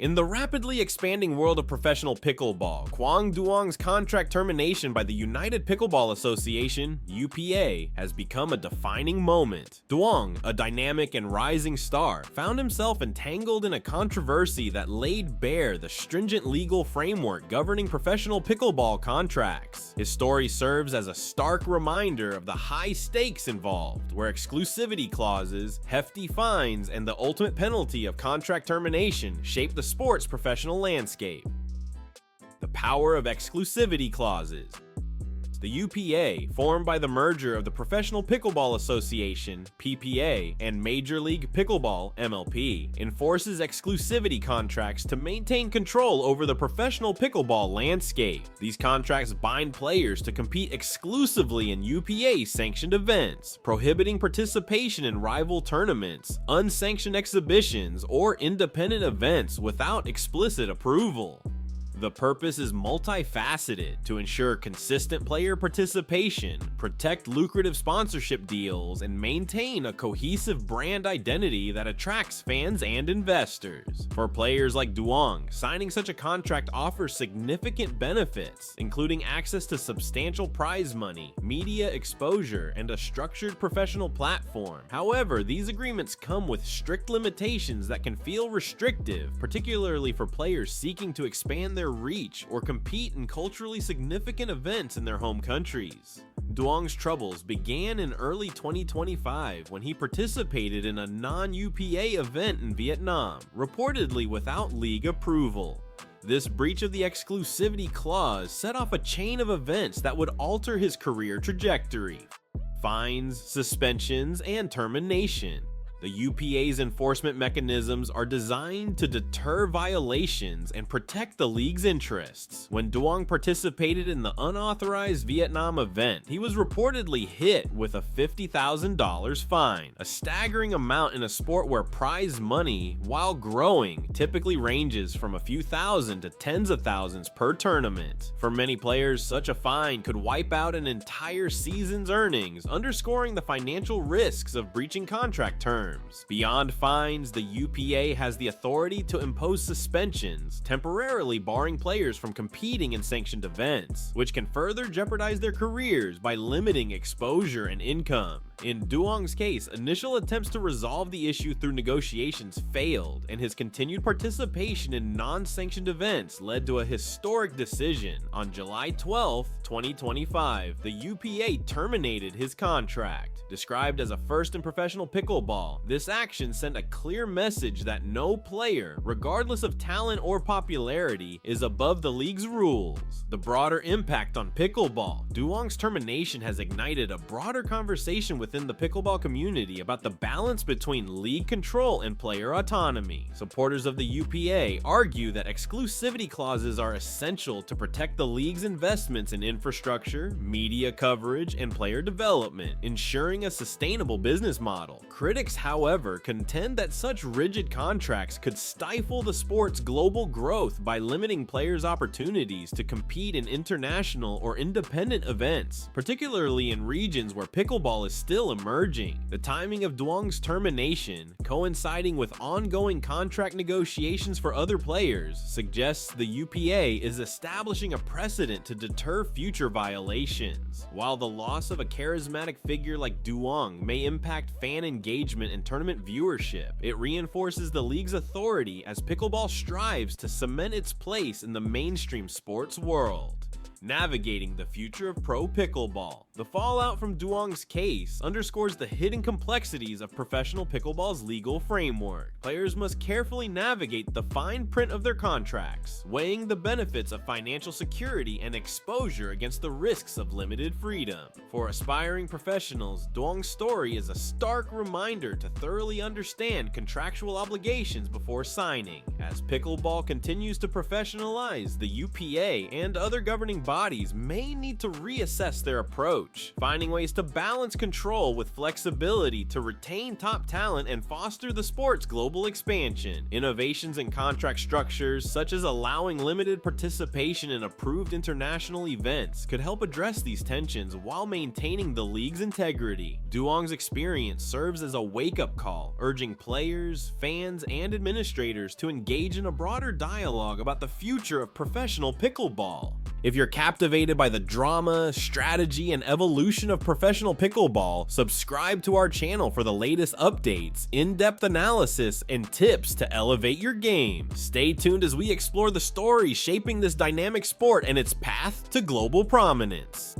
In the rapidly expanding world of professional pickleball, Quang Duong's contract termination by the United Pickleball Association (UPA) has become a defining moment. Duong, a dynamic and rising star, found himself entangled in a controversy that laid bare the stringent legal framework governing professional pickleball contracts. His story serves as a stark reminder of the high stakes involved, where exclusivity clauses, hefty fines, and the ultimate penalty of contract termination shape the sport's professional landscape. The power of exclusivity clauses. The UPA, formed by the merger of the Professional Pickleball Association (PPA) and Major League Pickleball (MLP), enforces exclusivity contracts to maintain control over the professional pickleball landscape. These contracts bind players to compete exclusively in UPA-sanctioned events, prohibiting participation in rival tournaments, unsanctioned exhibitions, or independent events without explicit approval. The purpose is multifaceted to ensure consistent player participation, protect lucrative sponsorship deals, and maintain a cohesive brand identity that attracts fans and investors. For players like Duong, signing such a contract offers significant benefits, including access to substantial prize money, media exposure, and a structured professional platform. However, these agreements come with strict limitations that can feel restrictive, particularly for players seeking to expand their reach or compete in culturally significant events in their home countries. Duong's troubles began in early 2025 when he participated in a non-UPA event in Vietnam, reportedly without league approval. This breach of the exclusivity clause set off a chain of events that would alter his career trajectory. Fines, suspensions, and termination. The UPA's enforcement mechanisms are designed to deter violations and protect the league's interests. When Duong participated in the unauthorized Vietnam event, he was reportedly hit with a $50,000 fine, a staggering amount in a sport where prize money, while growing, typically ranges from a few thousand to tens of thousands per tournament. For many players, such a fine could wipe out an entire season's earnings, underscoring the financial risks of breaching contract terms. Beyond fines, the UPA has the authority to impose suspensions, temporarily barring players from competing in sanctioned events, which can further jeopardize their careers by limiting exposure and income. In Duong's case, initial attempts to resolve the issue through negotiations failed, and his continued participation in non-sanctioned events led to a historic decision. On July 12, 2025, the UPA terminated his contract. Described as a first in professional pickleball, this action sent a clear message that no player, regardless of talent or popularity, is above the league's rules. The broader impact on pickleball. Duong's termination has ignited a broader conversation within the pickleball community about the balance between league control and player autonomy. Supporters of the UPA argue that exclusivity clauses are essential to protect the league's investments in infrastructure, media coverage, and player development, ensuring a sustainable business model. Critics, however, contend that such rigid contracts could stifle the sport's global growth by limiting players' opportunities to compete in international or independent events, particularly in regions where pickleball is still emerging. The timing of Duong's termination, coinciding with ongoing contract negotiations for other players, suggests the UPA is establishing a precedent to deter future violations. While the loss of a charismatic figure like Duong may impact fan engagement and tournament viewership, it reinforces the league's authority as pickleball strives to cement its place in the mainstream sports world. Navigating the future of pro pickleball. The fallout from Duong's case underscores the hidden complexities of professional pickleball's legal framework. Players must carefully navigate the fine print of their contracts, weighing the benefits of financial security and exposure against the risks of limited freedom. For aspiring professionals, Duong's story is a stark reminder to thoroughly understand contractual obligations before signing. As pickleball continues to professionalize, the UPA and other governing bodies may need to reassess their approach, finding ways to balance control with flexibility to retain top talent and foster the sport's global expansion. Innovations in contract structures, such as allowing limited participation in approved international events, could help address these tensions while maintaining the league's integrity. Duong's experience serves as a wake-up call, urging players, fans, and administrators to engage in a broader dialogue about the future of professional pickleball. If you're captivated by the drama, strategy, and evolution of professional pickleball, subscribe to our channel for the latest updates, in-depth analysis, and tips to elevate your game. Stay tuned as we explore the stories shaping this dynamic sport and its path to global prominence.